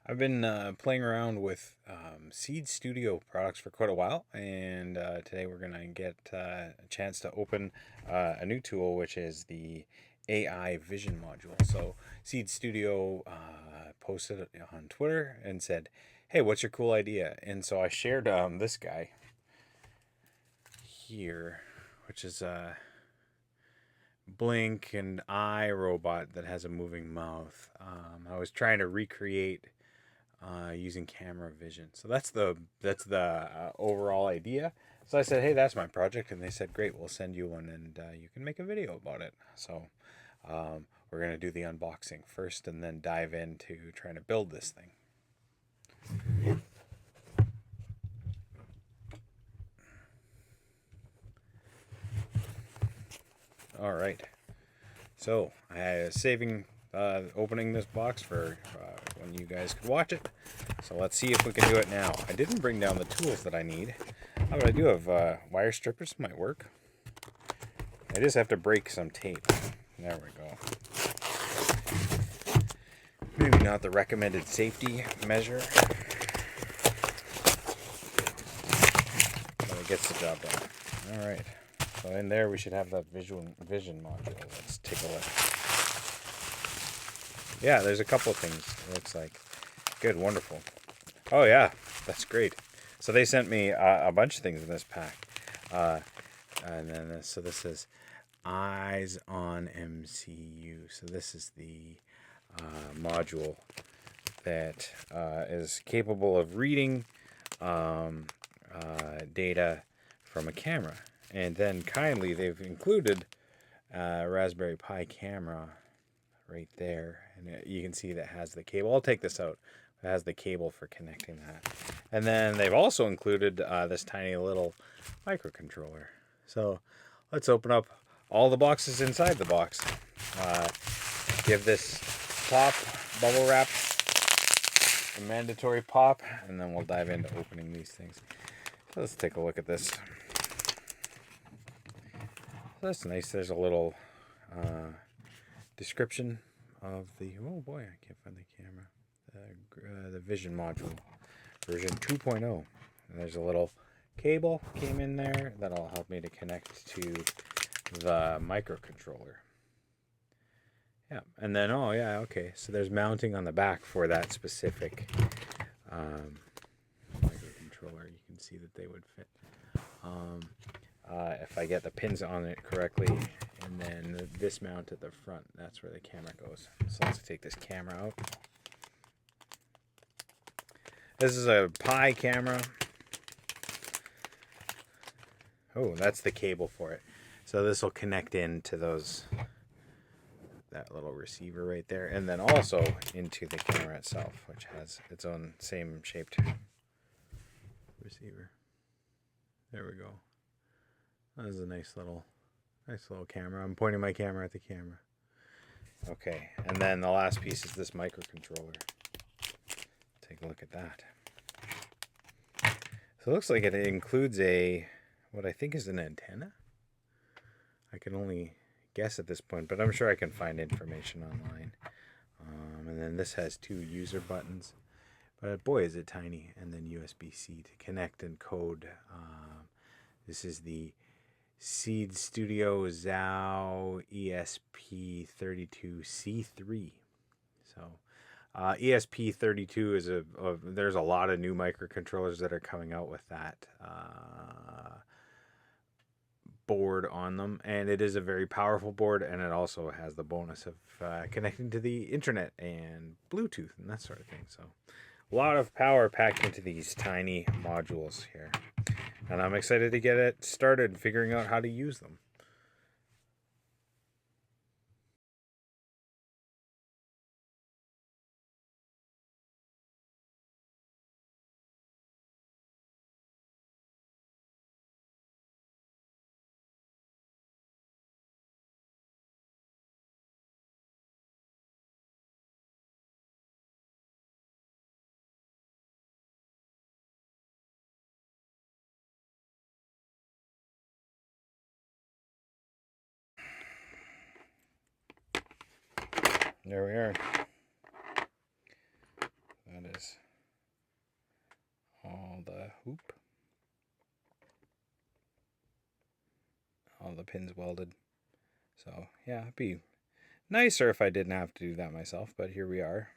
I've been playing around with Seed Studio products for quite a while, and today we're going to get a chance to open a new tool, which is the AI Vision module. So, Seed Studio posted it on Twitter and said, "Hey, what's your cool idea?" And so I shared this guy here, which is a blink and eye robot that has a moving mouth. I was trying to recreate using camera vision. So that's the overall idea. So I said, hey, that's my project, and they said, great, we'll send you one, and you can make a video about it. So we're gonna do the unboxing first, and then dive into trying to build this thing. All right. So I was saving opening this box for when you guys could watch it. So let's see if we can do it now. I didn't bring down the tools that I need. But I do have wire strippers, might work. I just have to break some tape. There we go. Maybe not the recommended safety measure, but it gets the job done. All right. So in there we should have that vision module. Let's take a look. Yeah, there's a couple of things, it looks like. Good, wonderful. Oh yeah, that's great. So they sent me a bunch of things in this pack. And then this is Eyes on MCU. So this is the module that is capable of reading data from a camera. And then kindly they've included a Raspberry Pi camera right there. And you can see that has the cable. I'll take this out. It has the cable for connecting that. And then they've also included this tiny little microcontroller. So let's open up all the boxes inside the box. Give this top bubble wrap a mandatory pop, and then we'll dive into opening these things. So let's take a look at this. That's nice. There's a little description of the, oh boy, I can't find the camera. The Vision module, version 2.0. And there's a little cable came in there that'll help me to connect to the microcontroller. Yeah, and then, oh yeah, okay, so there's mounting on the back for that specific microcontroller. You can see that they would fit. If I get the pins on it correctly, and then this mount at the front, that's where the camera goes. So let's take this camera out. This is a Pi camera. Oh, that's the cable for it. So this will connect into that little receiver right there, and then also into the camera itself, which has its own same shaped receiver. There we go. That is a nice little camera. I'm pointing my camera at the camera. Okay, and then the last piece is this microcontroller. Take a look at that. So it looks like it includes what I think is an antenna. I can only guess at this point, but I'm sure I can find information online. And then this has 2 user buttons, but boy is it tiny. And then USB-C to connect and code. This is the Seed Studio xiao ESP32C3. So ESP32 is there's a lot of new microcontrollers that are coming out with that board on them, and it is a very powerful board, and it also has the bonus of connecting to the internet and Bluetooth and that sort of thing. So a lot of power packed into these tiny modules here, and I'm excited to get it started figuring out how to use them. There we are. That is the hoop. All the pins welded. So yeah, it'd be nicer if I didn't have to do that myself, but here we are.